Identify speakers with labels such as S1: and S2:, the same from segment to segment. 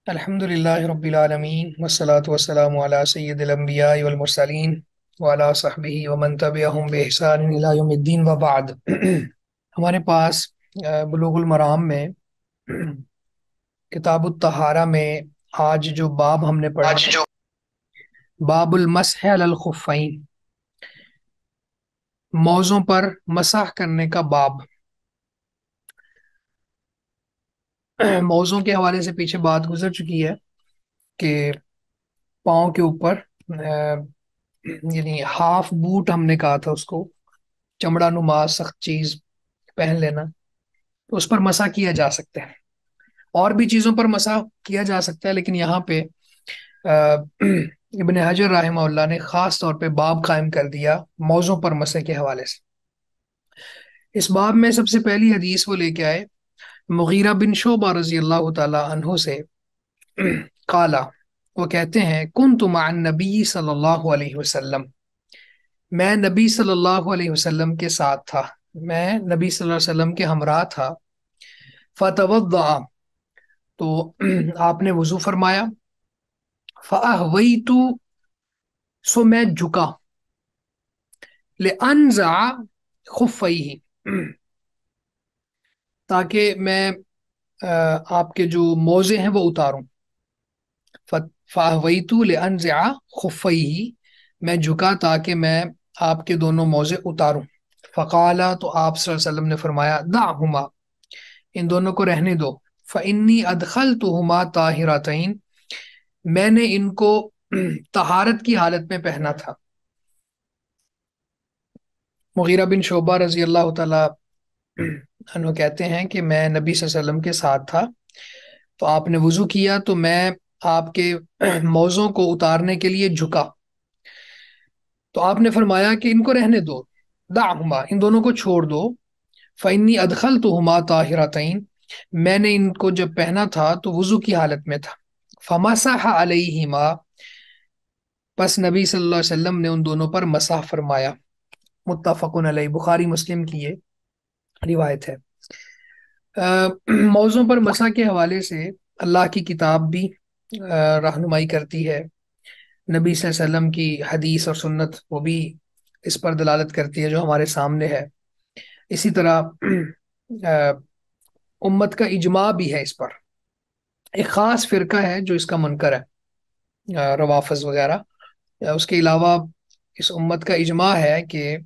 S1: الحمدللہ رب العالمین والصلاة والسلام علی سید الانبیاء والمرسلین وعلی صحبہ ومن تبعہم بإحسان الی یوم الدین وبعد۔ ہمارے پاس بلوغ المرام میں کتاب الطہارہ میں آج جو باب ہم نے پڑھا، باب المسح علی الخفین، موزوں پر مسح کرنے کا باب۔ موزوں کے حوالے سے پیچھے بات گزر چکی ہے کہ پاؤں کے اوپر یعنی ہاف بوٹ ہم نے کہا تھا اس کو، چمڑا نما سخت چیز پہن لینا، تو اس پر مسح کیا جا سکتا ہے، اور بھی چیزوں پر مسح کیا جا سکتا ہے، لیکن یہاں پہ ابن حجر رحمہ اللہ نے خاص طور پہ باب قائم کر دیا موضوع پر مسح کے حوالے سے۔ اس باب میں سب سے پہلی حدیث وہ لے کے آئے مغیرہ بن شعبہ رضی اللہ تعالی عنہ سے، قالا، وہ کہتے ہیں کنت مع النبی صلی اللہ علیہ وسلم، میں نبی صلی اللہ علیہ وسلم کے ساتھ تھا، میں نبی صلی اللہ علیہ وسلم کے ہمراہ تھا۔ فتوضا، تو آپ نے وضو فرمایا، فاہویت، سو میں جھکا، لانزع خفیہ، تاکہ میں آپ کے جو موزے ہیں وہ اتاروں، فاہویت لانزع خفیہ، میں جھکا تاکہ میں آپ کے دونوں موزے اتاروں۔ فقالا، تو آپ صلی اللہ علیہ وسلم نے فرمایا، دعہما، ان دونوں کو رہنے دو، فانی ادخلتہما طاہرتین، میں نے ان کو طہارت کی حالت میں پہنا تھا۔ مغیرہ بن شعبہ رضی اللہ تعالی عنہ کہتے ہیں کہ میں نبی صلی اللہ علیہ وسلم کے ساتھ تھا، تو آپ نے وضو کیا تو میں آپ کے موزوں کو اتارنے کے لیے جھکا، تو آپ نے فرمایا کہ ان کو رہنے دو، دعہما، ان دونوں کو چھوڑ دو، فانی ادخلتہما طاہرتین، میں نے ان کو جب پہنا تھا تو وضو کی حالت میں تھا۔ فمسح علیہما، پس نبی صلی اللہ علیہ وسلم نے ان دونوں پر مسح فرمایا۔ متفق علیہ، بخاری مسلم کی یہ روایت ہے۔ موضوع پر مسح کے حوالے سے اللہ کی کتاب بھی رہنمائی کرتی ہے، نبی صلی اللہ علیہ وسلم کی حدیث اور سنت وہ بھی اس پر دلالت کرتی ہے جو ہمارے سامنے ہے۔ اسی طرح امت کا اجماع بھی ہے اس پر، ایک خاص فرقہ ہے جو اس کا منکر ہے، روافض وغیرہ، اس کے علاوہ اس امت کا اجماع ہے کہ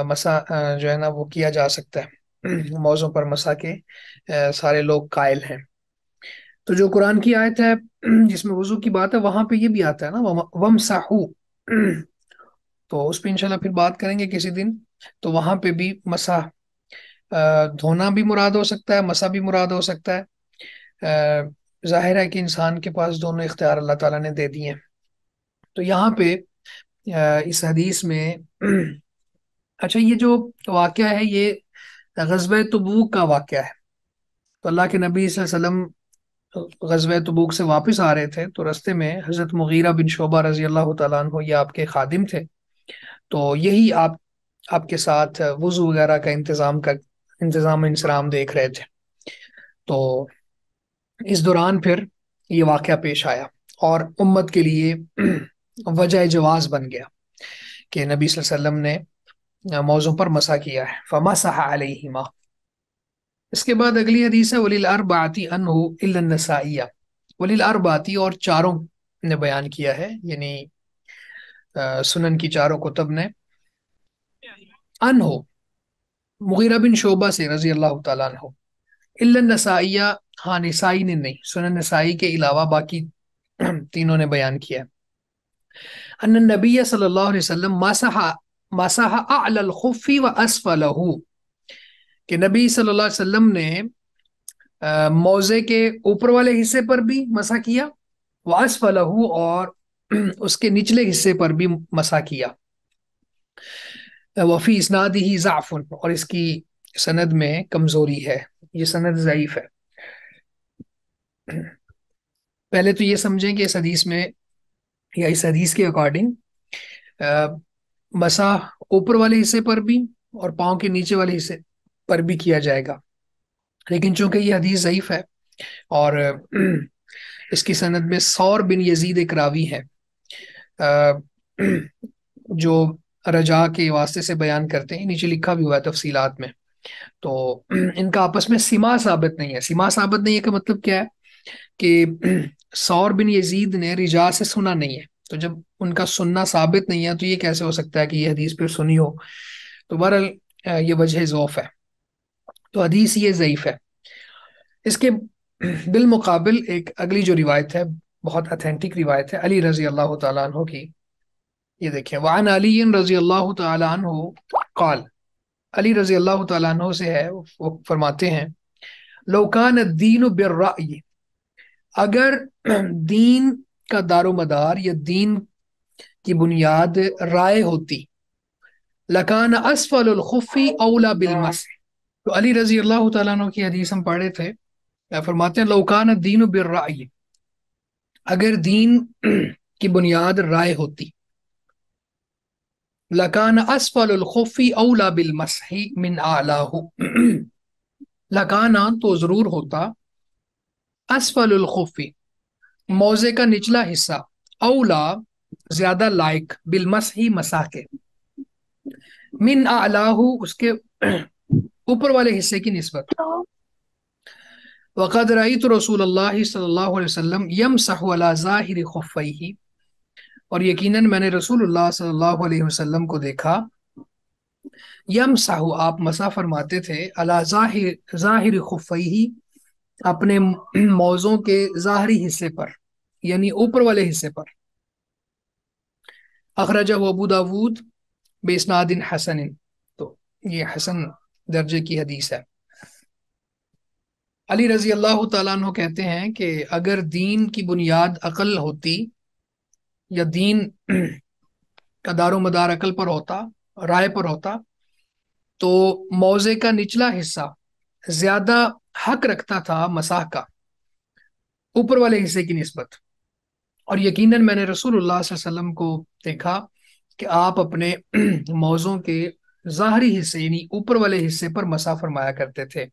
S1: مسح جو ہے نا وہ کیا جا سکتا ہے، موضوع پر مسح کے سارے لوگ قائل ہیں۔ تو جو قرآن کی آیت ہے جس میں وضو کی بات ہے وہاں پہ یہ بھی آتا ہے نا، وَمْسَحُوا، تو اس پہ انشاءاللہ پھر بات کریں گے کسی دن۔ تو وہاں پہ بھی مسح دھونا بھی مراد ہو سکتا ہے، مسح بھی مراد ہو سکتا ہے، ظاہر ہے کہ انسان کے پاس دونوں اختیار اللہ تعالیٰ نے دے دیے ہیں۔ تو یہاں پہ اس حدیث میں اچھا، یہ جو واقعہ ہے یہ غزوہ تبوک کا واقعہ ہے۔ تو اللہ کے نبی صلی اللہ علیہ وسلم غزوہ تبوک سے واپس آ رہے تھے، تو رستے میں حضرت مغیرہ بن شعبہ رضی اللہ تعالیٰ عنہ، یہ آپ کے خادم تھے، تو یہی آپ کے ساتھ وضو وغیرہ کا انتظام انسرام دیکھ رہے تھے۔ تو اس دوران پھر یہ واقعہ پیش آیا اور امت کے لیے وجہ جواز بن گیا کہ نبی صلی اللہ علیہ وسلم نے موضوع پر مسح کیا ہے، فمسح علیہما۔ اس کے بعد اگلی حدیث ہے وَلِلْأَرْبَعَةِ عَنْهُ إِلَّا النَّسَائِيَّ، وَلِلْأَرْبَعَةِ، اور چاروں نے بیان کیا ہے، یعنی سنن کی چاروں کتب نے، عنہ، مغیرہ بن شعبہ سے رضی اللہ تعالیٰ عنہ، الا النسائیہ، ہاں نسائی نے نہیں، سنن نسائی کے علاوہ باقی تینوں نے بیان کیا، ان النبی صلی اللہ علیہ وسلم مسح اعلی الخف واسفلہ، کہ نبی صلی اللہ علیہ وسلم نے موزے کے اوپر والے حصے پر بھی مسح کیا، واسفلہ، اور اس کے نچلے حصے پر بھی مسح کیا، وفی اسنادہ ضعف، اور اس کی سند میں کمزوری ہے، یہ سند ضعیف ہے۔ پہلے تو یہ سمجھیں کہ اس حدیث میں یا اس حدیث کے اکارڈنگ مسح اوپر والے حصے پر بھی اور پاؤں کے نیچے والے حصے پر بھی کیا جائے گا، لیکن چونکہ یہ حدیث ضعیف ہے اور اس کی سند میں ثور بن یزید ایک راوی ہے آ، جو رجا کے واسطے سے بیان کرتے ہیں، نیچے لکھا بھی ہوا ہے تفصیلات میں. تو ان کا آپس میں سما ثابت نہیں ہے. سما ثابت نہیں ہے کا مطلب کیا ہے کہ ثور بن یزید نے رجا سے سنا نہیں ہے. تو جب ان کا سننا ثابت نہیں ہے تو یہ کیسے ہو سکتا ہے کہ یہ حدیث پھر سنی ہو؟ تو بہرحال یہ وجہ ضعف ہے، تو حدیث یہ ضعیف ہے. اس کے بالمقابل ایک اگلی جو روایت ہے، بہت اتھینٹک روایت ہے علی رضی اللہ تعالیٰ عنہ کی. یہ دیکھیں، وعن علی رضی اللہ تعالیٰ عنہ قال، علی رضی اللہ تعالیٰ عنہ سے ہے، وہ فرماتے ہیں لو کان الدین بالرأی، اگر دین کا دار و مدار یا دین کی بنیاد رائے ہوتی، لکان اسفل الخف اولا بالمسح. تو علی رضی اللہ تعالیٰ عنہ کی حدیث ہم پڑھے تھے، فرماتے ہیں لو کان الدین بالرأی، اگر دین کی بنیاد رائے ہوتی، لکان اسفل الخف اولا بالمسح من اعلاہ، لکانا تو ضرور ہوتا، اسفل الخف موزے کا نچلا حصہ، اولا زیادہ لائق، بالمسح مسح کے، من اعلاہ اس کے اوپر والے حصے کی نسبت. وقد رأیت رسول اللہ صلی اللہ علیہ وسلم یمسح علی ظاہر خفیہ، اور یقیناً میں نے رسول اللہ صلی اللہ علیہ وسلم کو دیکھا، یمسح آپ مسح فرماتے تھے، علی ظاہر خفیہ اپنے موزوں کے ظاہری حصے پر، یعنی اوپر والے حصے پر. اخرجہ ابو داود باسناد حسن، تو یہ حسن درجے کی حدیث ہے. علی رضی اللہ تعالیٰ عنہ کہتے ہیں کہ اگر دین کی بنیاد عقل ہوتی، یا دین کا دار و مدار عقل پر ہوتا، رائے پر ہوتا، تو موضع کا نچلا حصہ زیادہ حق رکھتا تھا مسح کا اوپر والے حصے کی نسبت. اور یقیناً میں نے رسول اللہ صلی اللہ علیہ وسلم کو دیکھا کہ آپ اپنے موضوع کے ظاہری حصے یعنی اوپر والے حصے پر مسح فرمایا کرتے تھے.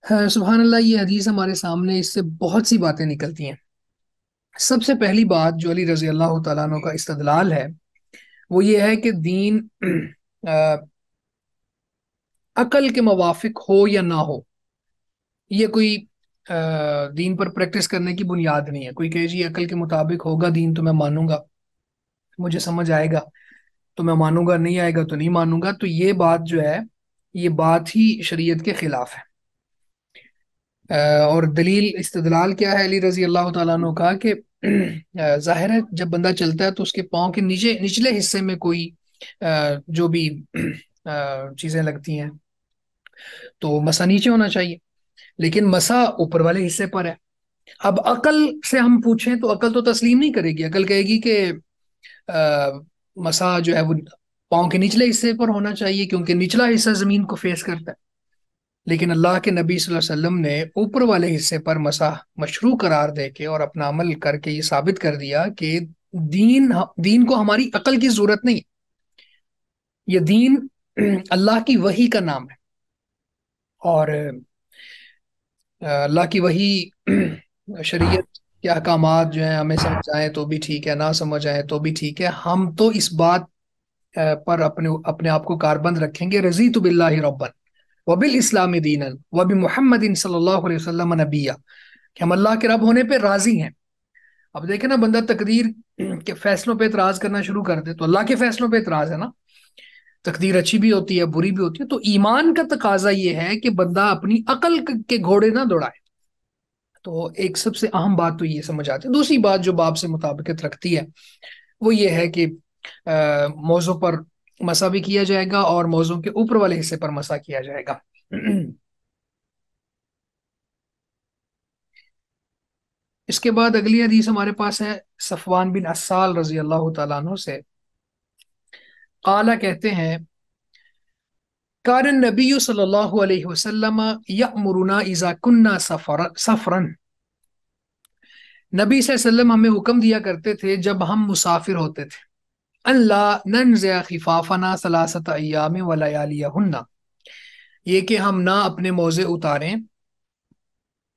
S1: سبحان اللہ، یہ حدیث ہمارے سامنے اس سے بہت سی باتیں نکلتی ہیں. سب سے پہلی بات جو علی رضی اللہ تعالیٰ عنہ کا استدلال ہے وہ یہ ہے کہ دین عقل کے موافق ہو یا نہ ہو، یہ کوئی دین پر پریکٹس کرنے کی بنیاد نہیں ہے. کوئی کہے جی عقل کے مطابق ہوگا دین تو میں مانوں گا، مجھے سمجھ آئے گا تو میں مانوں گا، نہیں آئے گا تو نہیں مانوں گا، تو یہ بات جو ہے یہ بات ہی شریعت کے خلاف ہے. اور دلیل استدلال کیا ہے علی رضی اللہ تعالیٰ عنہ کا کہ ظاہر ہے جب بندہ چلتا ہے تو اس کے پاؤں کے نچلے حصے میں کوئی جو بھی چیزیں لگتی ہیں تو مسا نیچے ہونا چاہیے، لیکن مسا اوپر والے حصے پر ہے. اب عقل سے ہم پوچھیں تو عقل تو تسلیم نہیں کرے گی. عقل کہے گی کہ مسا جو ہے وہ پاؤں کے نچلے حصے پر ہونا چاہیے کیونکہ نچلا حصہ زمین کو فیس کرتا ہے. لیکن اللہ کے نبی صلی اللہ علیہ وسلم نے اوپر والے حصے پر مسح مشروع قرار دے کے اور اپنا عمل کر کے یہ ثابت کر دیا کہ دین کو ہماری عقل کی ضرورت نہیں، یہ دین اللہ کی وحی کا نام ہے. اور اللہ کی وحی شریعت کے احکامات جو ہیں ہمیں سمجھ آئیں تو بھی ٹھیک ہے، نہ سمجھ آئیں تو بھی ٹھیک ہے، ہم تو اس بات پر اپنے آپ کو کاربند رکھیں گے رضیت باللہ ربا وبالاسلام دینا وبمحمد صلی اللہ علیہ وسلم نبیا، کہ ہم اللہ کے رب ہونے پہ راضی ہیں. اب دیکھیں نا، بندہ تقدیر کے فیصلوں پہ اعتراض کرنا شروع کر دے تو اللہ کے فیصلوں پہ اعتراض ہے نا. تقدیر اچھی بھی ہوتی ہے، بری بھی ہوتی ہے. تو ایمان کا تقاضا یہ ہے کہ بندہ اپنی عقل کے گھوڑے نہ دوڑائے. تو ایک سب سے اہم بات تو یہ سمجھ آتی ہے. دوسری بات جو باب سے مطابقت رکھتی ہے وہ یہ ہے کہ موضوع پر مسا بھی کیا جائے گا اور موضوع کے اوپر والے حصے پر مسا کیا جائے گا. اس کے بعد اگلی حدیث ہمارے پاس ہے صفوان بن اسال رضی اللہ تعالیٰ عنہ سے. قالا کہتے ہیں کان النبی صلی اللہ علیہ وسلم یأمرنا اذا کننا سفرا، نبی صلی اللہ علیہ وسلم ہمیں حکم دیا کرتے تھے جب ہم مسافر ہوتے تھے، اللہ ننزع خفافنا ثلاثۃ ایام ولیالیہن، یہ کہ ہم نہ اپنے موزے اتاریں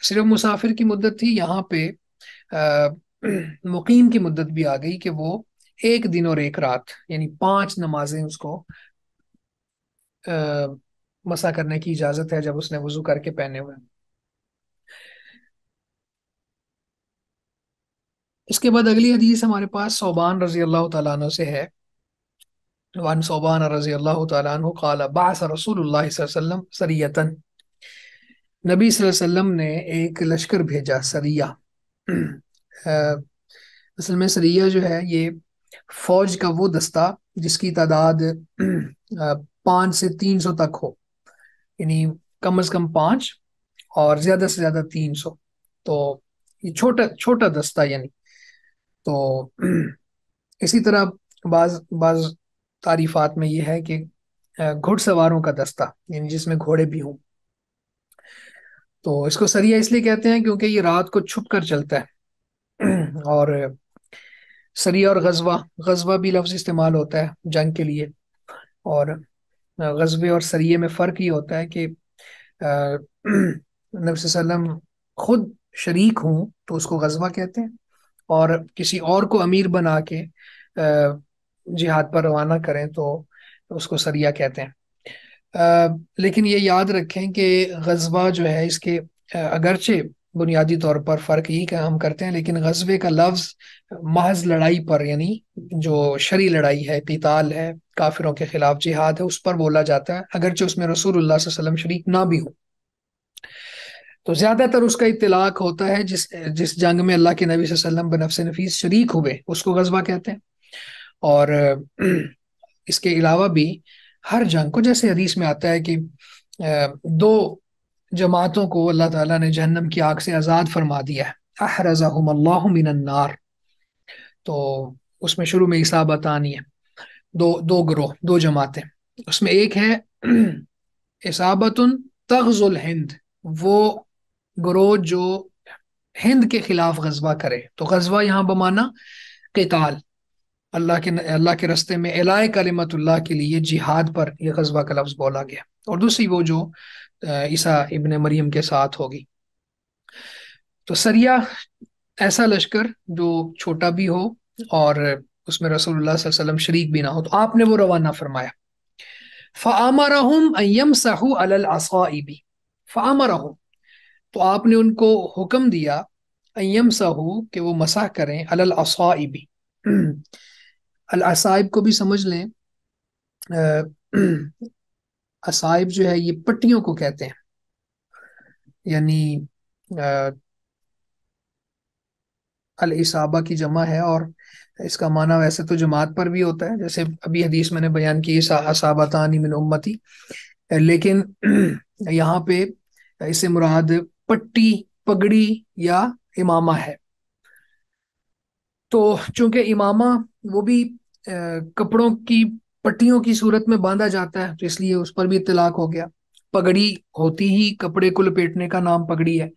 S1: صرف مسافر کی مدت تھی، یہاں پہ مقیم کی مدت بھی آ گئی کہ وہ ایک دن اور ایک رات یعنی 5 نمازیں اس کو مسا کرنے کی اجازت ہے جب اس نے وضو کر کے پہنے ہوئے. اس کے بعد اگلی حدیث ہمارے پاس ثوبان رضی اللہ تعالیٰ عنہ سے ہے. وعن ثوبان رضی اللہ تعالیٰ عنہ قال بعث رسول اللہ صلی اللہ علیہ وسلم سریتن. نبی صلی اللہ علیہ وسلم نے ایک لشکر بھیجا، سریہ. اصل میں سریہ جو ہے یہ فوج کا وہ دستہ جس کی تعداد 5 سے 300 تک ہو، یعنی کم از کم 5 اور زیادہ سے زیادہ 300. تو یہ چھوٹا چھوٹا دستہ یعنی. تو اسی طرح بعض بعض تعریفات میں یہ ہے کہ گھڑ سواروں کا دستہ یعنی جس میں گھوڑے بھی ہوں. تو اس کو سریہ اس لیے کہتے ہیں کیونکہ یہ رات کو چھپ کر چلتا ہے. اور سریہ اور غزوہ، غزوہ بھی لفظ استعمال ہوتا ہے جنگ کے لیے، اور غزوے اور سریے میں فرق یہ ہوتا ہے کہ نبی صلی اللہ علیہ وسلم خود شریک ہوں تو اس کو غزوہ کہتے ہیں، اور کسی اور کو امیر بنا کے جہاد پر روانہ کریں تو اس کو سریہ کہتے ہیں. لیکن یہ یاد رکھیں کہ غزوہ جو ہے اس کے اگرچہ بنیادی طور پر فرق یہی کہ ہم کرتے ہیں، لیکن غزوے کا لفظ محض لڑائی پر یعنی جو شرعی لڑائی ہے، قتال ہے، کافروں کے خلاف جہاد ہے، اس پر بولا جاتا ہے اگرچہ اس میں رسول اللہ صلی اللہ علیہ وسلم شریک نہ بھی ہو. تو زیادہ تر اس کا اطلاق ہوتا ہے جس جنگ میں اللہ کے نبی صلی اللہ علیہ وسلم بنفس نفیس شریک ہوئے اس کو غزوہ کہتے ہیں. اور اس کے علاوہ بھی ہر جنگ کو، جیسے حدیث میں آتا ہے کہ 2 جماعتوں کو اللہ تعالیٰ نے جہنم کی آگ سے آزاد فرما دیا ہے، احرزہم اللہ من النار. تو اس میں شروع میں اصابتانی ہے، دو گروہ، 2 جماعتیں. اس میں ایک ہے اصابت تغزو الہند، وہ گروہ جو ہند کے خلاف غزوہ کرے. تو غزوہ یہاں بمانا قتال، اللہ کے رستے میں اعلاء کلمت اللہ کے لیے جہاد پر یہ غزوہ کا لفظ بولا گیا. اور دوسری وہ جو عیسیٰ ابن مریم کے ساتھ ہوگی. تو سریہ ایسا لشکر جو چھوٹا بھی ہو اور اس میں رسول اللہ صلی اللہ علیہ وسلم شریک بھی نہ ہو، تو آپ نے وہ روانہ فرمایا. فَأَمَرَهُمْ أَن يَمْسَحُوا عَلَى الْعَصَائِبِ. فَأَمَرَهُمْ، تو آپ نے ان کو حکم دیا، أَن يَمْسَحُوا، کہ وہ مسح کریں، عَلَى الْعَصَائِبِ. العصائب کو بھی سمجھ لیں، عصائب جو ہے یہ پٹیوں کو کہتے ہیں، یعنی الاصابہ کی جمع ہے، اور اس کا معنی ویسے تو جماعت پر بھی ہوتا ہے، جیسے ابھی حدیث میں نے بیان کی اصابتان من امتی، لیکن یہاں پہ اس سے مراد پٹی، پگڑی یا امامہ ہے. تو چونکہ امامہ وہ بھی کپڑوں کی پٹیوں کی صورت میں باندھا جاتا ہے تو اس لیے اس پر بھی اطلاق ہو گیا. پگڑی ہوتی ہی کپڑے کو لپیٹنے کا نام پگڑی ہے.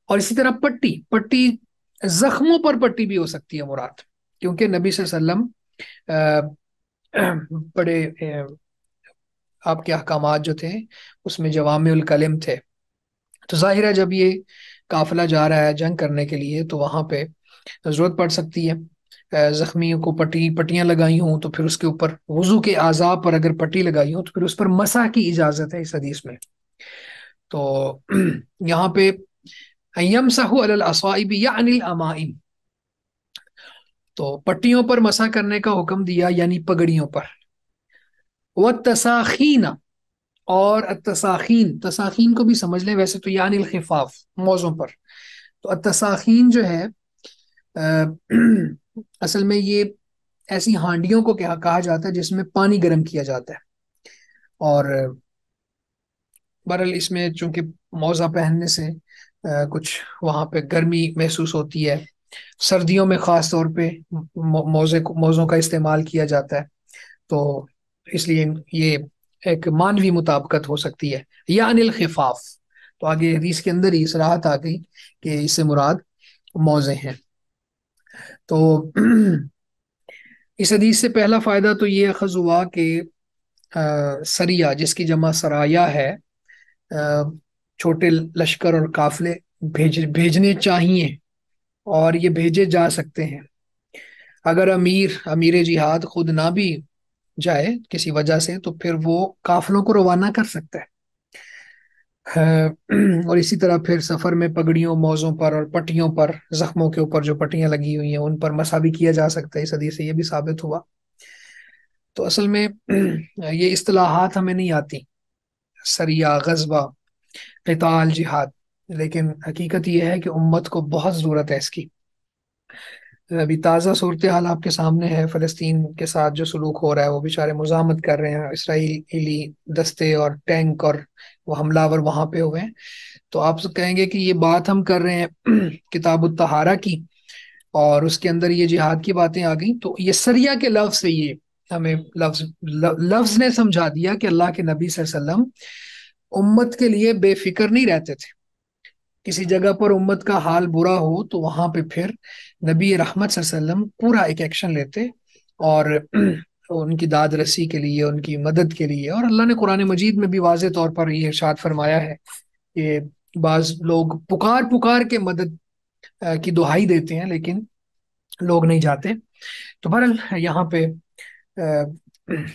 S1: اور اسی طرح پٹی زخموں پر پٹی بھی ہو سکتی ہے مراد، کیونکہ نبی صلی اللہ علیہ وسلم بڑے آپ کے احکامات جو تھے اس میں جوامع الکلم تھے. تو ظاہر ہے جب یہ قافلہ جا رہا ہے جنگ کرنے کے لیے تو وہاں پہ ضرورت پڑ سکتی ہے. زخمیوں کو پٹیاں لگائی ہوں تو پھر اس کے اوپر وضو کے اعضاء پر اگر پٹی لگائی ہوں تو پھر اس پر مسح کی اجازت ہے اس حدیث میں. تو یہاں پہ یمسحوا علی العصائب یعنی الامائم، تو پٹیوں پر مسح کرنے کا حکم دیا یعنی پگڑیوں پر. والتساخین، اور التساخین، تساخین کو بھی سمجھ لیں ویسے تو یعنی الخفاف، موزوں پر. تو التساخین جو ہے اصل میں یہ ایسی ہانڈیوں کو کہا جاتا ہے جس میں پانی گرم کیا جاتا ہے. اور بہرحال اس میں چونکہ موزہ پہننے سے کچھ وہاں پہ گرمی محسوس ہوتی ہے، سردیوں میں خاص طور پہ موزوں کا استعمال کیا جاتا ہے، تو اس لیے یہ ایک مانوی مطابقت ہو سکتی ہے یعنی الخفاف. تو آگے حدیث کے اندر ہی صراحت آ گئی کہ اس سے مراد موزے ہیں. تو اس حدیث سے پہلا فائدہ تو یہ اخذ ہوا کہ سریہ جس کی جمع سرایا ہے، چھوٹے لشکر اور قافلے بھیجنے چاہیے اور یہ بھیجے جا سکتے ہیں۔ اگر امیر جہاد خود نہ بھی جائے کسی وجہ سے تو پھر وہ قافلوں کو روانہ کر سکتا ہے۔ اور اسی طرح پھر سفر میں پگڑیوں، موزوں پر اور پٹیوں پر، زخموں کے اوپر جو پٹیاں لگی ہوئی ہیں ان پر مسا بھی کیا جا سکتا ہے، اس حدیث سے یہ بھی ثابت ہوا۔ تو اصل میں یہ اصطلاحات ہمیں نہیں آتی، سریہ، غزوہ، قتال، جہاد، لیکن حقیقت یہ ہے کہ امت کو بہت ضرورت ہے اس کی۔ ابھی تازہ صورتحال آپ کے سامنے ہے، فلسطین کے ساتھ جو سلوک ہو رہا ہے، وہ بیچارے مزاحمت کر رہے ہیں، اسرائیلی دستے اور ٹینک اور وہ حملہ آور وہاں پہ ہوئے ہیں۔ تو آپ کہیں گے کہ یہ بات ہم کر رہے ہیں کتاب الطہارہ کی، اور اس کے اندر یہ جہاد کی باتیں آ گئیں، تو یہ سریہ کے لفظ سے یہ ہمیں لفظ نے سمجھا دیا کہ اللہ کے نبی صلی اللہ علیہ وسلم امت کے لیے بے فکر نہیں رہتے تھے۔ کسی جگہ پر امت کا حال برا ہو تو وہاں پہ پھر نبی رحمت صلی اللہ علیہ وسلم پورا ایک ایکشن لیتے، اور ان کی داد رسی کے لیے، ان کی مدد کے لیے۔ اور اللہ نے قرآن مجید میں بھی واضح طور پر یہ ارشاد فرمایا ہے کہ بعض لوگ پکار پکار کے مدد کی دہائی دیتے ہیں لیکن لوگ نہیں جاتے۔ تو بہرحال یہاں پہ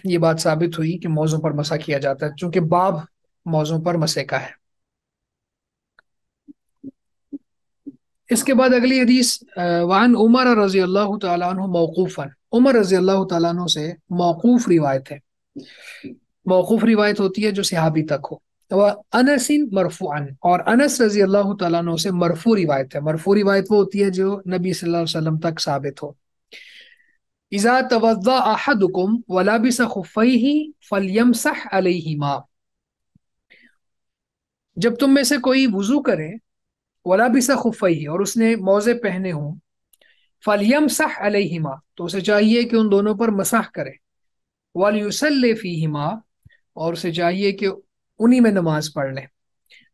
S1: یہ بات ثابت ہوئی کہ موضوع پر مسح کیا جاتا ہے، چونکہ باب موضوع پر مسح کا ہے۔ اس کے بعد اگلی حدیث وعن عمر رضی اللہ تعالیٰ عنہ موقوفا، عمر رضی اللہ تعالیٰ عنہ سے موقوف روایت ہے۔ موقوف روایت ہوتی ہے جو صحابی تک ہو۔ انس مرفوعا، اور انس رضی اللہ تعالیٰ عنہ سے مرفوع روایت ہے۔ مرفوع روایت وہ ہوتی ہے جو نبی صلی اللہ علیہ وسلم تک ثابت ہو۔ اذا توضا احدکم ولبس خفیہ فلیمسح علیہما، جب تم میں سے کوئی وضو کرے، ولبس خفیہ، اور اس نے موزے پہنے ہوں، فلیمسح علیہما، تو اسے چاہیے کہ ان دونوں پر مسح کرے، ولیصلی فیہما، اور اسے چاہیے کہ انہی میں نماز پڑھ لیں،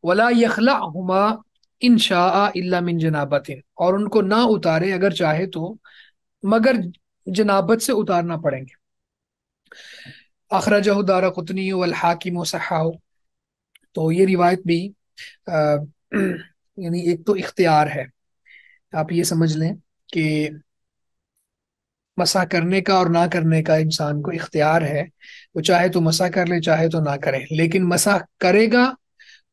S1: ولا یخلعہما ان شاء الا من جنابت، اور ان کو نہ اتارے اگر چاہے تو مگر جنابت سے اتارنا پڑیں گے۔ اخرجہ دارقطنی والحاکم وصححہ، تو یہ روایت بھی یعنی ایک تو اختیار ہے، آپ یہ سمجھ لیں کہ مسح کرنے کا اور نہ کرنے کا انسان کو اختیار ہے، وہ چاہے تو مسح کر لے، چاہے تو نہ کرے، لیکن مسح کرے گا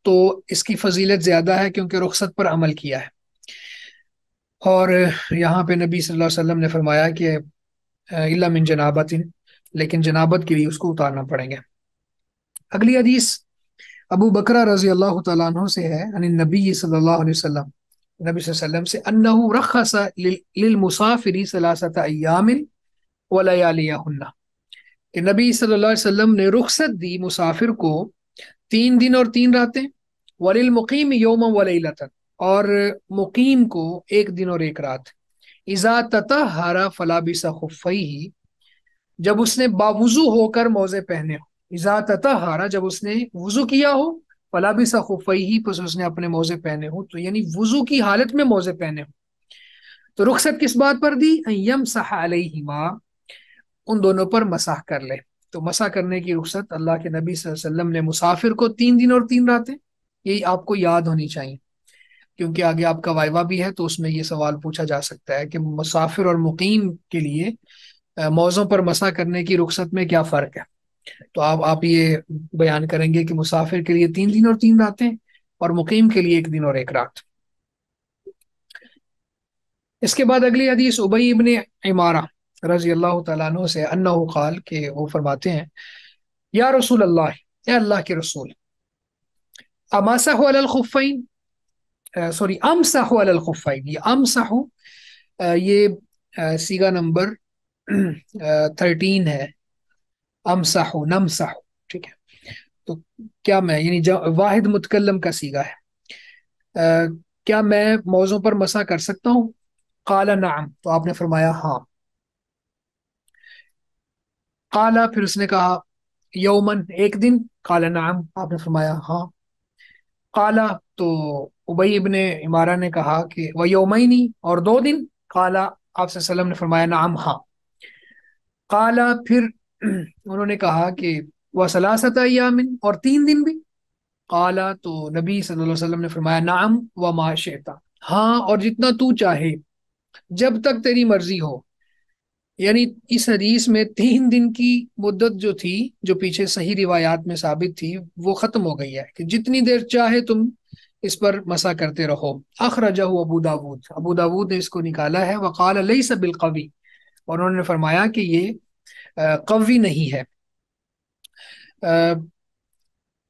S1: تو اس کی فضیلت زیادہ ہے کیونکہ رخصت پر عمل کیا ہے۔ اور یہاں پہ نبی صلی اللہ علیہ وسلم نے فرمایا کہ الا من جنابت، لیکن جنابت کے لیے اس کو اتارنا پڑیں گے۔ اگلی حدیث ابو بکرہ رضی اللہ تعالیٰ عنہ سے ہے، عن النبی صلی اللہ علیہ وسلم، نبی صلی اللہ علیہ وسلم سے، انہ رخص للمسافر ثلاثة ایام ولیالیہن، کہ نبی صلی اللہ علیہ وسلم نے رخصت دی مسافر کو 3 دن اور 3 راتیں، وللمقیم یوما ولیلۃ، اور مقیم کو 1 دن اور 1 رات، اذا تطہر فلبس خفیہ، جب اس نے باوضو ہو کر موزے پہنے ہو، اذا تطہر، جب اس نے وضو کیا ہو، فلبس خفیہ، پس اس نے اپنے موزے پہنے ہو، تو یعنی وضو کی حالت میں موزے پہنے ہو۔ تو رخصت کس بات پر دی؟ ان یمسح علیہما، ان دونوں پر مسح کر لے۔ تو مسح کرنے کی رخصت اللہ کے نبی صلی اللہ علیہ وسلم نے مسافر کو 3 دن اور 3 راتیں، یہی آپ کو یاد ہونی چاہیے، کیونکہ آگے آپ کا وائوا بھی ہے تو اس میں یہ سوال پوچھا جا سکتا ہے کہ مسافر اور مقیم کے لیے موزوں پر مسح کرنے کی رخصت میں کیا فرق ہے۔ تو آپ یہ بیان کریں گے کہ مسافر کے لیے 3 دن اور 3 راتیں، اور مقیم کے لیے 1 دن اور 1 رات۔ اس کے بعد اگلی حدیث ابی ابن عمارہ رضی اللہ تعالیٰ عنہ سے، انہ قال، کہ وہ فرماتے ہیں، یا رسول اللہ، اے اللہ کے رسول، امسح علی الخفین، سوری امسح علی الخفین، یہ امسح یہ سیگا نمبر 13 ہے، امسح نمسح، ٹھیک ہے، تو کیا میں یعنی واحد متکلم کا سیگا ہے، کیا میں موضوع پر مسح کر سکتا ہوں؟ قال نعم، تو آپ نے فرمایا ہاں۔ قال، پھر اس نے کہا، یومن، 1 دن؟ قال نعم، آپ نے فرمایا ہاں۔ قال، تو ابی ابن عمارہ نے کہا کہ وہ یومینی، اور 2 دن؟ قال، آپ صلی اللہ علیہ وسلم نے فرمایا نعم، ہاں۔ قال، پھر انہوں نے کہا کہ وہ ثلاثۃ ایام، اور 3 دن بھی؟ قال، تو نبی صلی اللہ علیہ وسلم نے فرمایا نعم و ما شئتا، ہاں اور جتنا تو چاہے، جب تک تیری مرضی ہو. یعنی اس حدیث میں 3 دن کی مدت جو تھی، جو پیچھے صحیح روایات میں ثابت تھی، وہ ختم ہو گئی ہے کہ جتنی دیر چاہے تم اس پر مسا کرتے رہو. اخرجہ ابو داود، ابو داود نے اس کو نکالا ہے. وقال لیس بالقوی، اور انہوں نے فرمایا کہ یہ قوی نہیں ہے.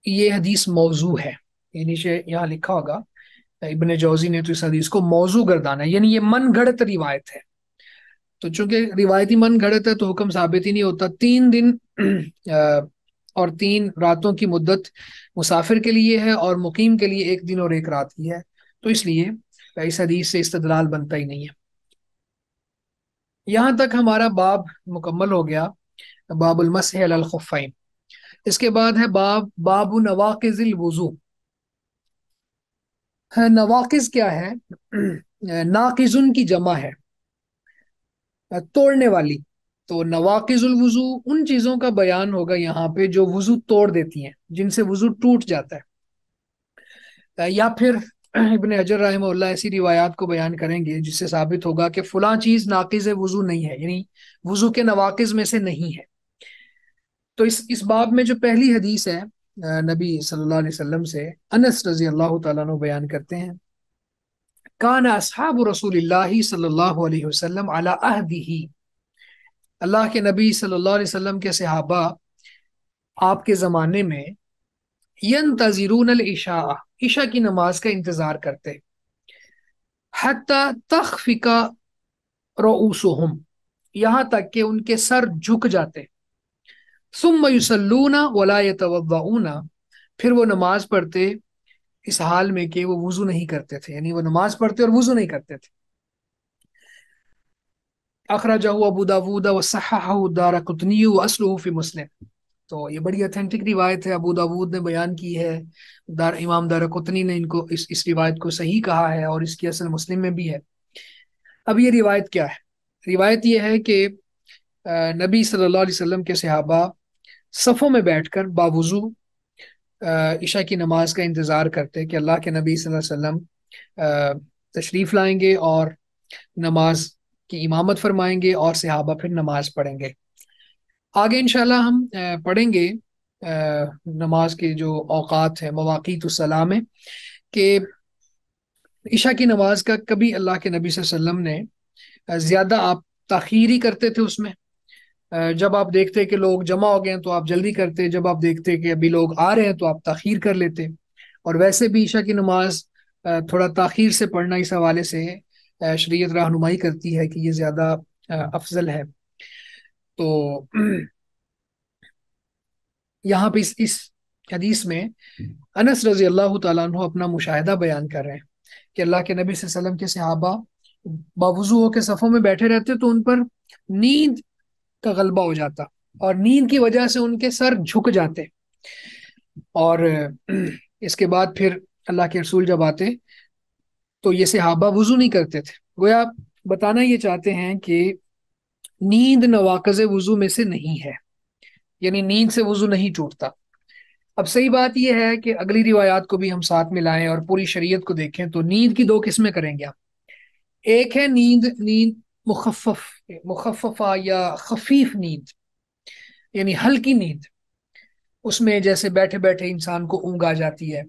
S1: یہ حدیث موضوع ہے. یہ نیچے یہاں لکھا ہوگا، ابن جوزی نے تو اس حدیث کو موضوع گردانا ہے، یعنی یہ من گھڑت روایت ہے. تو چونکہ روایتی من گھڑت ہے تو حکم ثابت ہی نہیں ہوتا. 3 دن اور 3 راتوں کی مدت مسافر کے لیے ہے، اور مقیم کے لیے 1 دن اور 1 رات کی ہے. تو اس لیے اس حدیث سے استدلال بنتا ہی نہیں ہے. یہاں تک ہمارا باب مکمل ہو گیا، باب المسح علی الخفین. اس کے بعد ہے باب نواقض الوضو. نواقض کیا ہے؟ ناقضن کی جمع ہے، توڑنے والی. تو نواقض الوضو ان چیزوں کا بیان ہوگا یہاں پہ جو وضو توڑ دیتی ہیں، جن سے وضو ٹوٹ جاتا ہے. یا پھر ابن حجر رحمہ اللہ ایسی روایات کو بیان کریں گے جس سے ثابت ہوگا کہ فلاں چیز ناقض وضو نہیں ہے، یعنی وضو کے نواقض میں سے نہیں ہے. تو اس باب میں جو پہلی حدیث ہے نبی صلی اللہ علیہ وسلم سے، انس رضی اللہ تعالیٰ عنہ بیان کرتے ہیں، کان اصحاب رسول اللہ صلی اللہ علیہ وسلم علی عہدہ، اللہ کے نبی صلی اللہ علیہ وسلم کے صحابہ آپ کے زمانے میں ینتظرون العشاء، عشاء کی نماز کا انتظار کرتے، حتی تخفق رؤوسہم، یہاں تک کہ ان کے سر جھک جاتے. ثم یصلون ولا یتوضؤون، پھر وہ نماز پڑھتے اس حال میں کہ وہ وضو نہیں کرتے تھے، یعنی وہ نماز پڑھتے اور وضو نہیں کرتے تھے. اخرجہ ابو داود وصححہ الدارقطنی واصلہ فی مسلم. تو یہ بڑی اتھینٹک روایت ہے، ابو داود نے بیان کی ہے، امام دارقطنی نے ان کو اس روایت کو صحیح کہا ہے، اور اس کی اصل مسلم میں بھی ہے. اب یہ روایت کیا ہے؟ روایت یہ ہے کہ نبی صلی اللہ علیہ وسلم کے صحابہ صفوں میں بیٹھ کر باوضو عشاء کی نماز کا انتظار کرتے کہ اللہ کے نبی صلی اللہ علیہ وسلم تشریف لائیں گے اور نماز کی امامت فرمائیں گے، اور صحابہ پھر نماز پڑھیں گے. آگے انشاءاللہ ہم پڑھیں گے نماز کے جو اوقات ہیں، مواقیت الصلاۃ میں، کہ عشاء کی نماز کا کبھی اللہ کے نبی صلی اللہ علیہ وسلم نے زیادہ آپ تاخیر ہی کرتے تھے اس میں. جب آپ دیکھتے کہ لوگ جمع ہو گئے ہیں تو آپ جلدی کرتے، جب آپ دیکھتے کہ ابھی لوگ آ رہے ہیں تو آپ تاخیر کر لیتے. اور ویسے بھی عشاء کی نماز تھوڑا تاخیر سے پڑھنا اس حوالے سے شریعت رہنمائی کرتی ہے کہ یہ زیادہ افضل ہے. تو یہاں پہ اس حدیث میں انس رضی اللہ تعالیٰ عنہ اپنا مشاہدہ بیان کر رہے ہیں کہ اللہ کے نبی صلی اللہ علیہ وسلم کے صحابہ باوضو ہو کے صفوں میں بیٹھے رہتے تو ان پر نیند کا غلبہ ہو جاتا، اور نیند کی وجہ سے ان کے سر جھک جاتے. اور اس کے بعد پھر اللہ کے رسول جب آتے تو یہ صحابہ وضو نہیں کرتے تھے. گویا بتانا یہ چاہتے ہیں کہ نیند نواقض وضو میں سے نہیں ہے، یعنی نیند سے وضو نہیں ٹوٹتا. اب صحیح بات یہ ہے کہ اگلی روایات کو بھی ہم ساتھ میں لائیں اور پوری شریعت کو دیکھیں تو نیند کی 2 قسمیں کریں گے آپ. ایک ہے نیند مخففہ یا خفیف نیند، یعنی ہلکی نیند. اس میں جیسے بیٹھے بیٹھے انسان کو اونگ آ جاتی ہے،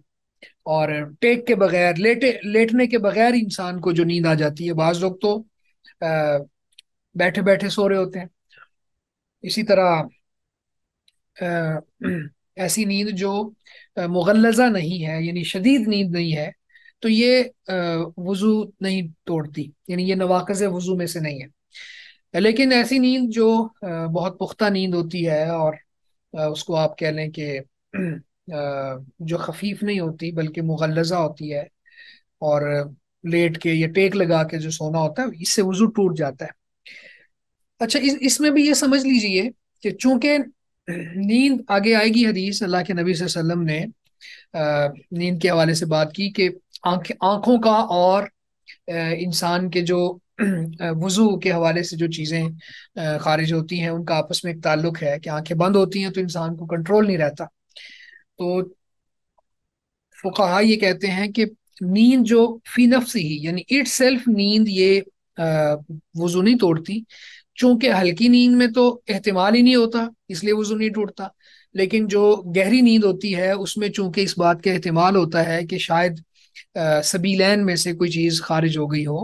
S1: اور ٹیک کے بغیر لیٹنے کے بغیر انسان کو جو نیند آ جاتی ہے. بعض لوگ تو بیٹھے بیٹھے سو رہے ہوتے ہیں. اسی طرح ایسی نیند جو مغلظہ نہیں ہے، یعنی شدید نیند نہیں ہے، تو یہ وضو نہیں توڑتی، یعنی یہ نواقض وضو میں سے نہیں ہے. لیکن ایسی نیند جو بہت پختہ نیند ہوتی ہے، اور اس کو آپ کہہ لیں کہ جو خفیف نہیں ہوتی بلکہ مغلظہ ہوتی ہے، اور لیٹ کے یا ٹیک لگا کے جو سونا ہوتا ہے، اس سے وضو ٹوٹ جاتا ہے. اچھا، اس میں بھی یہ سمجھ لیجئے کہ چونکہ نیند آگے آئے گی حدیث، اللہ کے نبی صلی اللہ علیہ وسلم نے نیند کے حوالے سے بات کی کہ آنکھوں کا اور انسان کے جو وضو کے حوالے سے جو چیزیں خارج ہوتی ہیں ان کا آپس میں ایک تعلق ہے کہ آنکھیں بند ہوتی ہیں تو انسان کو کنٹرول نہیں رہتا. تو فقہا یہ کہتے ہیں کہ نیند جو فی نفسی ہی یعنی اٹ سیلف نیند یہ وضو نہیں توڑتی، چونکہ ہلکی نیند میں تو احتمال ہی نہیں ہوتا اس لیے وضو نہیں ٹوٹتا، لیکن جو گہری نیند ہوتی ہے اس میں چونکہ اس بات کا احتمال ہوتا ہے کہ شاید سبیلین میں سے کوئی چیز خارج ہو گئی ہو،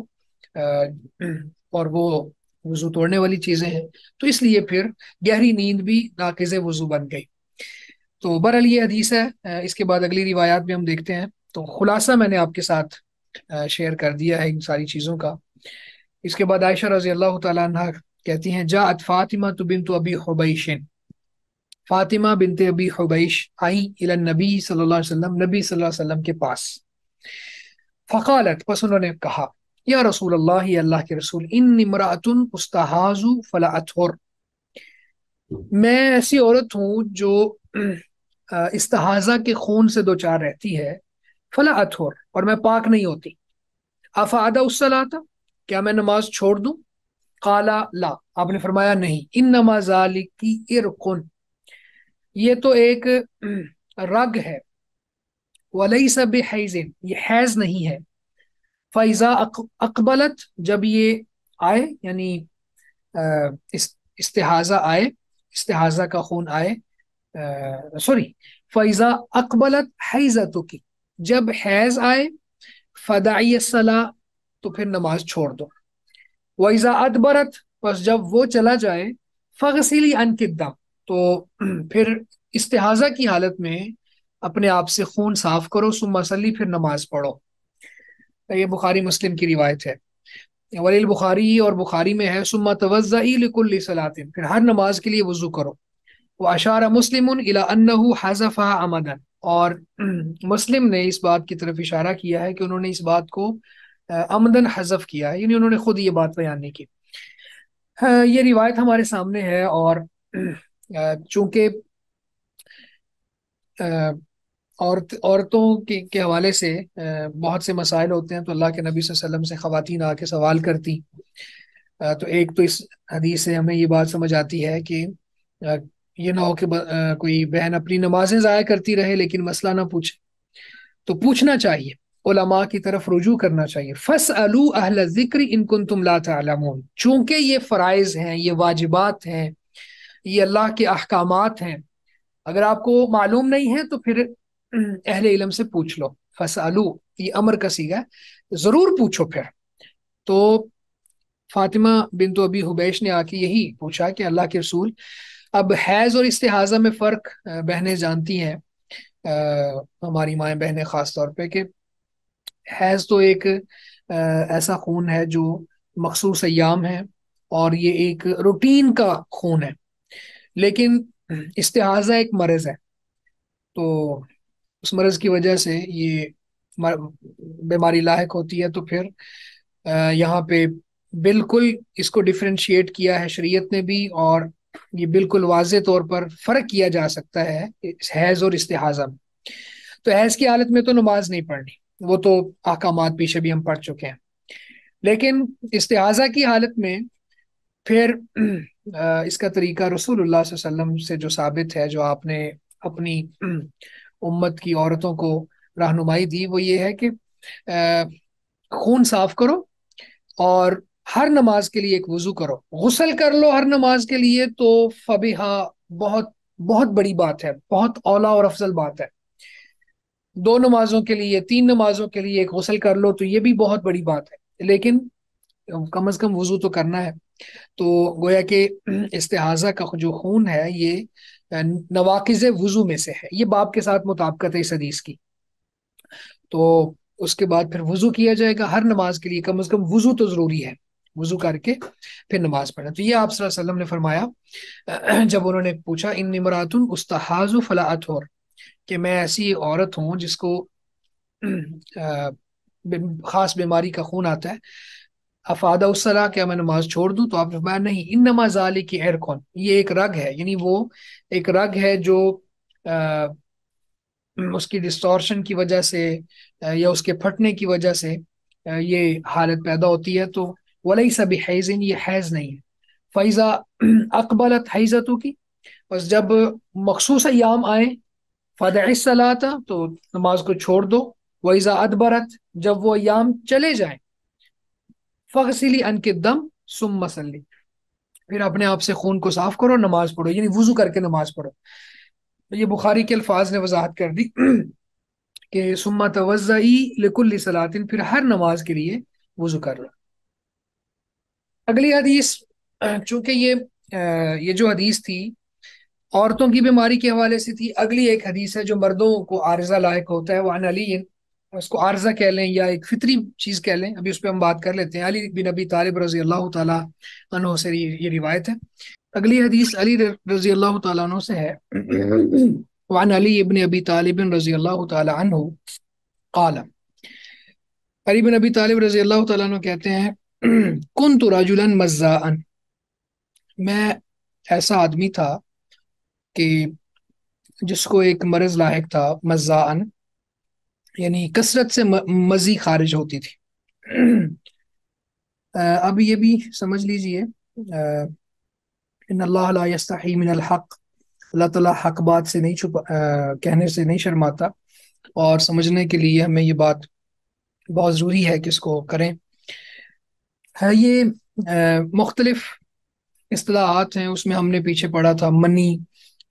S1: اور وہ وضو توڑنے والی چیزیں ہیں، تو اس لیے پھر گہری نیند بھی ناقض وضو بن گئی۔ تو بہرحال یہ حدیث ہے، اس کے بعد اگلی روایات بھی ہم دیکھتے ہیں۔ تو خلاصہ میں نے آپ کے ساتھ شیئر کر دیا ہے ان ساری چیزوں کا۔ اس کے بعد عائشہ رضی اللہ تعالیٰ عنہ کہتی ہیں جاءت فاطمہ بنت ابی حبیش، فاطمہ بنت ابی حبیش آئی الی النبی صلی اللہ علیہ وسلم، نبی صلی اللہ علیہ وسلم کے پاس، فقالت، پس انہوں نے کہا، یا رسول اللہ، یا اللہ کے رسول، ان امرأۃ استحاذ فلا اطہر، میں ایسی عورت ہوں جو استحاضہ کے خون سے دوچار رہتی ہے، فلا اطہر، اور میں پاک نہیں ہوتی، افعد الصلاۃ، کیا میں نماز چھوڑ دوں؟ قالا لا، آپ نے فرمایا نہیں، انما ذالک ارق، یہ تو ایک رگ ہے، ولیس بحیض، یہ حیض نہیں ہے، فیضا اقبلت، جب یہ آئے یعنی استحاضہ آئے، استحاضہ کا خون آئے، سوری، فیضا اقبلت حیضتو کی، جب حیض آئے، فدعی الصلاۃ، تو پھر نماز چھوڑ دو، ویضا ادبرت، بس جب وہ چلا جائے، فغسلی عنک الدم، تو پھر استحاضہ کی حالت میں اپنے آپ سے خون صاف کرو، ثم صلی، پھر نماز پڑھو۔ یہ بخاری مسلم کی روایت ہے۔ ولی البخاری، اور بخاری میں ہے، ثم توضئی لکل صلاۃ، پھر ہر نماز کے لیے وضو کرو، واشار مسلم الی انہ حذفها عمدا، اور مسلم نے اس بات کی طرف اشارہ کیا ہے کہ انہوں نے اس بات کو عمدن حذف کیا ہے، یعنی انہوں نے خود یہ بات بیان نہیں کی۔ یہ روایت ہمارے سامنے ہے، اور چونکہ عورتوں کے حوالے سے بہت سے مسائل ہوتے ہیں، تو اللہ کے نبی صلی اللہ علیہ وسلم سے خواتین آ کے سوال کرتی، تو ایک تو اس حدیث سے ہمیں یہ بات سمجھ آتی ہے کہ یہ نہ ہو کہ کوئی بہن اپنی نمازیں ضائع کرتی رہے لیکن مسئلہ نہ پوچھے، تو پوچھنا چاہیے، علماء کی طرف رجوع کرنا چاہیے۔ فَاسْأَلُوا أَهْلَ الذِّكْرِ إِن كُنتُمْ لَا تَعْلَمُونَ، چونکہ یہ فرائض ہیں، یہ واجبات ہیں، یہ اللہ کے احکامات ہیں، اگر آپ کو معلوم نہیں ہے تو پھر اہل علم سے پوچھ لو۔ فَاسْأَلُوا، یہ امر کا صیغہ ہے، ضرور پوچھو پھر۔ تو فاطمہ بنت ابی حبیش نے آ کے یہی پوچھا کہ اللہ کے رسول، اب حیض اور استحاضہ میں فرق بہنیں جانتی ہیں، ہماری مائیں بہنیں خاص طور پہ، کہ حیض تو ایک ایسا خون ہے جو مخصوص ایام ہے، اور یہ ایک روٹین کا خون ہے، لیکن استحاضہ ایک مرض ہے، تو اس مرض کی وجہ سے یہ بیماری لاحق ہوتی ہے، تو پھر یہاں پہ بالکل اس کو ڈفرینشیٹ کیا ہے شریعت نے بھی، اور یہ بالکل واضح طور پر فرق کیا جا سکتا ہے حیض اور استحاضہ میں۔ تو حیض کی حالت میں تو نماز نہیں پڑھنی، وہ تو احکامات پیچھے بھی ہم پڑھ چکے ہیں، لیکن استحاضہ کی حالت میں پھر اس کا طریقہ رسول اللہ صلی اللہ علیہ وسلم سے جو ثابت ہے، جو آپ نے اپنی امت کی عورتوں کو رہنمائی دی، وہ یہ ہے کہ خون صاف کرو، اور ہر نماز کے لیے ایک وضو کرو، غسل کر لو ہر نماز کے لیے، تو فبیہا، بہت بہت بڑی بات ہے، بہت اولا اور افضل بات ہے۔ 2 نمازوں کے لیے، 3 نمازوں کے لیے ایک غسل کر لو، تو یہ بھی بہت بڑی بات ہے، لیکن کم از کم وضو تو کرنا ہے۔ تو گویا کہ استحاضہ کا جو خون ہے یہ نواقض وضو میں سے ہے، یہ باب کے ساتھ مطابقت ہے اس حدیث کی۔ تو اس کے بعد پھر وضو کیا جائے گا ہر نماز کے لیے، کم از کم وضو تو ضروری ہے، وضو کر کے پھر نماز پڑھنا۔ تو یہ آپ صلی اللہ علیہ وسلم نے فرمایا جب انہوں نے پوچھا، ان امرات استحاذ فلا اطہر، کہ میں ایسی عورت ہوں جس کو خاص بیماری کا خون آتا ہے، افاد الصلاۃ، کیا میں نماز چھوڑ دوں؟ تو آپ نے فرمایا نہیں، انما ذالک عرق، یہ ایک رگ ہے، یعنی وہ ایک رگ ہے جو اس کی ڈسٹورشن کی وجہ سے یا اس کے پھٹنے کی وجہ سے یہ حالت پیدا ہوتی ہے، تو ولیس بحیض، یہ حیض نہیں ہے۔ فیضا اقبلت حیضتو کی، بس جب مخصوص ایام آئیں، فدع الصلاۃ، تو نماز کو چھوڑ دو، وَإِذَا أَدْبَرَتْ، جب وہ ایام چلے جائیں، فَغْسِلِي عَنْكِ الدَّمَ ثُمَّ صَلِّي، پھر اپنے آپ سے خون کو صاف کرو، نماز پڑھو، یعنی وضو کر کے نماز پڑھو۔ یہ بخاری کے الفاظ نے وضاحت کر دی کہ ثم توضئی لکل صلاۃ، پھر ہر نماز کے لیے وضو کر لو۔ اگلی حدیث، چونکہ یہ جو حدیث تھی عورتوں کی بیماری کے حوالے سے تھی، اگلی ایک حدیث ہے جو مردوں کو عارضہ لاحق ہوتا ہے، وہ عن علی، اس کو عارضہ کہہ لیں یا ایک فطری چیز کہہ لیں، ابھی اس پہ ہم بات کر لیتے ہیں۔ علی بن ابی طالب رضی اللہ تعالیٰ عنہ سے یہ روایت ہے۔ اگلی حدیث علی رضی اللہ تعالیٰ عنہ سے ہے، وعن علی ابن ابی طالب رضی اللہ تعالیٰ عنہ قال، علی بن ابی طالب رضی اللہ تعالیٰ عنہ کہتے ہیں، کنت رجلا مزاء، میں ایسا آدمی تھا کہ جس کو ایک مرض لاحق تھا، مزاء یعنی کثرت سے مزی خارج ہوتی تھی۔ اب یہ بھی سمجھ لیجئے، ان اللہ لا یستحی من الحق، اللہ تعالیٰ حق بات سے نہیں کہنے سے نہیں شرماتا، اور سمجھنے کے لیے ہمیں یہ بات بہت ضروری ہے کہ اس کو کریں۔ یہ مختلف اصطلاحات ہیں، اس میں ہم نے پیچھے پڑھا تھا منی،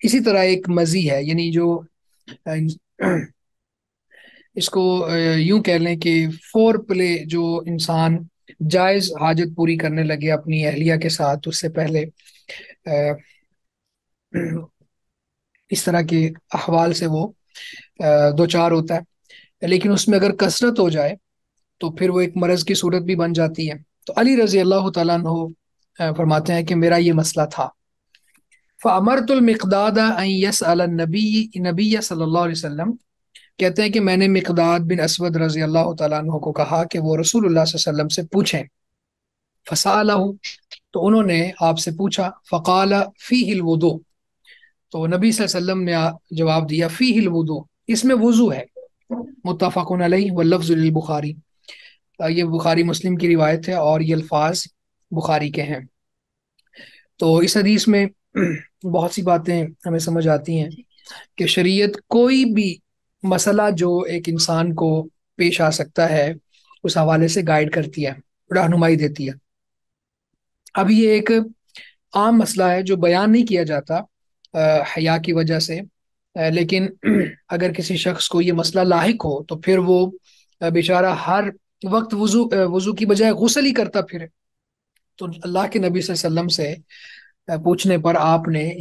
S1: اسی طرح ایک مزی ہے، یعنی جو اس کو یوں کہہ لیں کہ فور پلے، جو انسان جائز حاجت پوری کرنے لگے اپنی اہلیہ کے ساتھ، اس سے پہلے اس طرح کے احوال سے وہ دو چار ہوتا ہے، لیکن اس میں اگر کثرت ہو جائے تو پھر وہ ایک مرض کی صورت بھی بن جاتی ہے۔ تو علی رضی اللہ تعالیٰ عنہ فرماتے ہیں کہ میرا یہ مسئلہ تھا، فَأَمَرْتُ الْمِقْدَادَ أَنْ يَسْأَلَ النَّبِيَّ صلی اللہ علیہ وسلم، کہتے ہیں کہ میں نے مقداد بن اسود رضی اللہ تعالیٰ عنہ کو کہا کہ وہ رسول اللہ صلی اللہ علیہ وسلم سے پوچھیں، فَسَأَلَهُ، تو انہوں نے آپ سے پوچھا، فَقَالَ فِيهِ الْوُضُوءُ، تو نبی صلی اللہ علیہ وسلم نے جواب دیا، فِيهِ الْوُضُوءُ، اس میں وضو ہے، متفق علیہ واللفظ للبخاری، یہ بخاری مسلم کی روایت ہے اور یہ الفاظ بخاری کے ہیں۔ تو اس حدیث میں بہت سی باتیں ہمیں سمجھ آتی ہیں کہ شریعت کوئی بھی مسئلہ جو ایک انسان کو پیش آ سکتا ہے اس حوالے سے گائیڈ کرتی ہے، رہنمائی دیتی ہے۔ اب یہ ایک عام مسئلہ ہے جو بیان نہیں کیا جاتا حیا کی وجہ سے، لیکن اگر کسی شخص کو یہ مسئلہ لاحق ہو تو پھر وہ بیچارہ ہر وقت وضو کی بجائے غسل ہی کرتا پھرے، تو اللہ کے نبی صلی اللہ علیہ وسلم سے پوچھنے پر آپ نے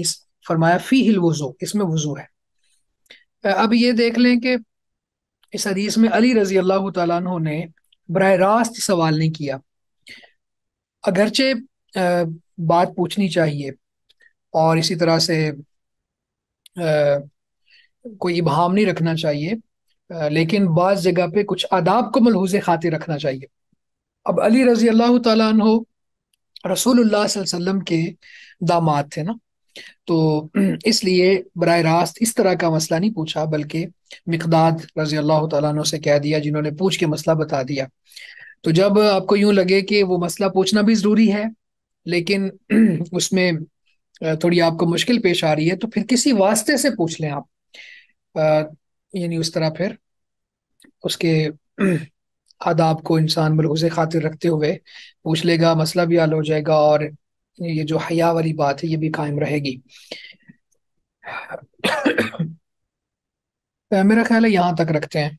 S1: فرمایا فیہ الوضو، اس میں وضو ہے۔ اب یہ دیکھ لیں کہ اس حدیث میں علی رضی اللہ تعالیٰ عنہ نے براہ راست سوال نہیں کیا، اگرچہ بات پوچھنی چاہیے اور اسی طرح سے کوئی ابہام نہیں رکھنا چاہیے، لیکن بعض جگہ پہ کچھ آداب کو ملحوظ خاطر رکھنا چاہیے۔ اب علی رضی اللہ تعالیٰ عنہ رسول اللہ صلی اللہ علیہ وسلم کے داماد تھے نا، تو اس لیے براہ راست اس طرح کا مسئلہ نہیں پوچھا، بلکہ مقداد رضی اللہ تعالیٰ عنہ سے کہہ دیا، جنہوں نے پوچھ کے مسئلہ بتا دیا۔ تو جب آپ کو یوں لگے کہ وہ مسئلہ پوچھنا بھی ضروری ہے لیکن اس میں تھوڑی آپ کو مشکل پیش آ رہی ہے، تو پھر کسی واسطے سے پوچھ لیں آپ، یعنی اس طرح پھر اس کے آداب کو انسان ملحوظ خاطر رکھتے ہوئے پوچھ لے گا، مسئلہ بھی حل ہو جائے گا اور یہ جو حیا والی بات ہے یہ بھی قائم رہے گی۔ میرا خیال ہے یہاں تک رکھتے ہیں،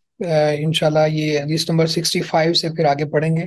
S1: انشاءاللہ یہ حدیث نمبر 65 سے پھر آگے پڑھیں گے۔